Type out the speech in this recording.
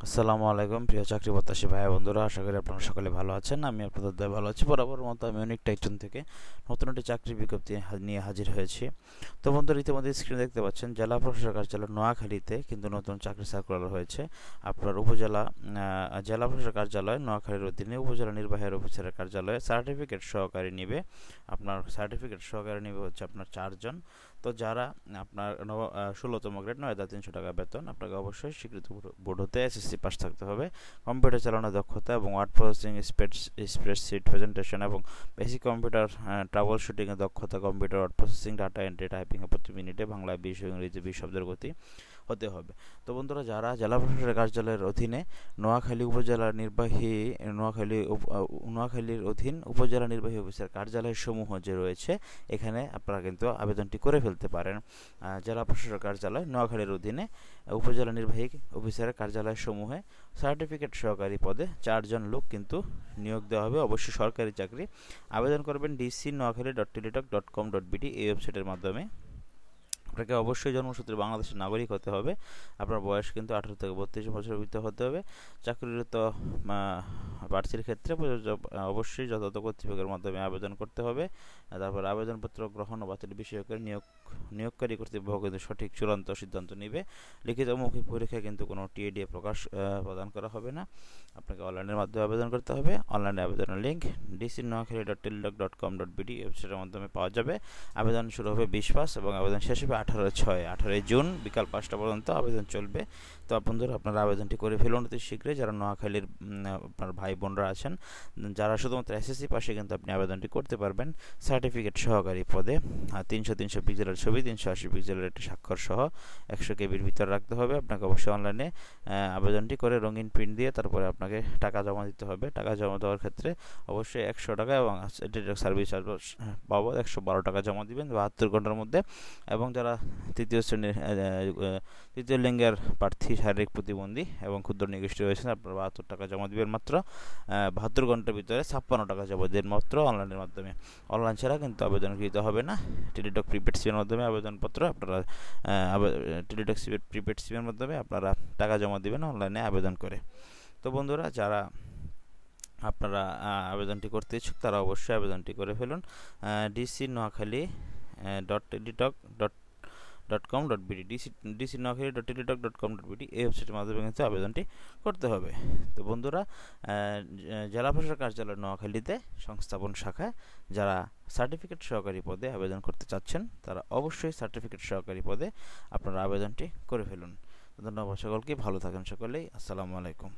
আসসালামু আলাইকুম প্রিয় চাকরি প্রত্যাশী ভাই বন্ধুরা, আশা করি আপনারা সকলে ভালো আছেন। আমি আপনাদের দয়ে ভালো আছি। বরাবর মতো আমি অনেক টাইটন থেকে নতুন একটি চাকরি বিজ্ঞপ্তি নিয়ে হাজির হয়েছি। তো বন্ধুরা, ইতিমধ্যে স্ক্রিনে দেখতে পাচ্ছেন জেলা প্রশাসক কার্যালয় নোয়াখালীতে কিন্তু নতুন চাকরি সার্কুলার হয়েছে। আপনার জেলা প্রশাসক কার্যালয় নোয়াখালীর অধীনে উপজেলা নির্বাহী অফিসারের কার্যালয়ে সার্টিফিকেট সহকারী নিবে। আপনার সার্টিফিকেট সহকারী নিবে হচ্ছে আপনার 4 জন। তো যারা আপনার 16তম গ্রেড 9,300 টাকা বেতন, আপনাকে অবশ্যই স্বীকৃত বোর্ড হতে এসএসসি পাস থাকতে হবে। কম্পিউটার চালানোর দক্ষতা এবং ওয়ার্ড প্রসেসিং, স্প্রেডশিট প্রেজেন্টেশন এবং বেসিক কম্পিউটার ট্রাবল শুটিংয়ের দক্ষতা, computer word processing, data entry, typing প্রতি মিনিটে বাংলায় 20 ও ইংরেজি 20 শব্দের গতি হতে হবে। তো বন্ধুরা, যারা জেলা প্রশাসকের কার্যালয়ের অধীনে নোয়াখালী উপজেলা নির্বাহী নোয়াখালীর অধীন উপজেলা নির্বাহী অফিসার কার্যালয় সমূহ যে রয়েছে, এখানে আপনারা কিন্তু আবেদনটি করে ফেলতে পারেন। জেলা প্রশাসক কার্যালয় নোয়াখালীর অধীনে উপজেলা নির্বাহী অফিসারের কার্যালয় সমূহে সার্টিফিকেট সহকারী পদে 4 জন লোক কিন্তু নিয়োগ দেওয়া হবে। অবশ্যই সরকারি চাকরি। আবেদন করবেন dc.noakhali.teletalk.com.bd এই ওয়েবসাইটের মাধ্যমে। আপনাকে অবশ্যই জন্মসূত্রে বাংলাদেশের নাগরিক হতে হবে। আপনার বয়স কিন্তু 18 থেকে 32 বছরের ভিতরে হতে হবে। চাকরিরত প্রার্থীর ক্ষেত্রে অবশ্যই যথাযথ কর্তৃপক্ষের মাধ্যমে আবেদন করতে হবে। তারপর আবেদনপত্র গ্রহণ ও বাতিল বিষয় করে নিয়োগকারী কর্তৃপক্ষ কিন্তু সঠিক চূড়ান্ত সিদ্ধান্ত নেবে। লিখিত মৌখিক পরীক্ষায় কিন্তু কোনো টিএডিএ প্রদান করা হবে না। আপনাকে অনলাইনের মাধ্যমে আবেদন করতে হবে। অনলাইনে আবেদনের লিঙ্ক dc.noakhali.teletalk.com.bd ওয়েবসাইটের মাধ্যমে পাওয়া যাবে। আবেদন শুরু হবে 20/5 এবং আবেদন শেষ হবে 18 জুন বিকাল 5টা পর্যন্ত আবেদন চলবে। তো বন্ধুরা, আপনারা আবেদনটি করে ফেলুন অতি শীঘ্রই। যারা নোয়াখালীর আপনার ভাই বোনরা আছেন, যারা শুধুমাত্র এসএসসি পাশে, কিন্তু আপনি আবেদনটি করতে পারবেন সার্টিফিকেট সহকারী পদে। 300 পিক্সেলের ছবি, 380 পিক্সেলের একটি স্বাক্ষর সহ 100 কেবির ভিতরে রাখতে হবে। আপনাকে অবশ্যই অনলাইনে আবেদনটি করে রঙিন প্রিন্ট দিয়ে তারপরে আপনাকে টাকা জমা দিতে হবে। টাকা জমা দেওয়ার ক্ষেত্রে অবশ্যই 100 টাকা এবং সার্ভিস চার্জ বাবদ 112 টাকা জমা দিবেন 72 ঘন্টার মধ্যে। এবং যারা তৃতীয় লিঙ্গের প্রার্থী, শারীরিক প্রতিবন্ধী এবং ক্ষুদ্র নিগোষ্ঠী রয়েছেন, আপনারা 72 টাকা জমা দিবেন মাত্র। 72 ঘন্টার ভিতরে 56 টাকা জমা দেবেন মাত্র অনলাইনের মাধ্যমে। অনলাইন ছাড়া কিন্তু আবেদন কৃত হবে না। টেলিটক প্রিপেড সিমের মাধ্যমে আবেদনপত্র আপনারা টেলিটক প্রিপেড সিমের মাধ্যমে আপনারা টাকা জমা দিবেন অনলাইনে আবেদন করে। তো বন্ধুরা, যারা আপনারা আবেদনটি করতে ইচ্ছুক, তারা অবশ্যই আবেদনটি করে ফেলুন। dc.noakhali.teletalk.com.bd dc.noakhali.teletalk.com.bd এই ওয়েবসাইটের মাধ্যমে কিন্তু আবেদনটি করতে হবে। তো বন্ধুরা, জেলা প্রশাসক কার্যালয় নোয়াখালীতে সংস্থাপন শাখায় যারা সার্টিফিকেট সহকারী পদে আবেদন করতে চাচ্ছেন, তারা অবশ্যই সার্টিফিকেট সহকারী পদে আপনারা আবেদনটি করে ফেলুন। ধন্যবাদ সকলকে। ভালো থাকেন সকলেই। আসসালামু আলাইকুম।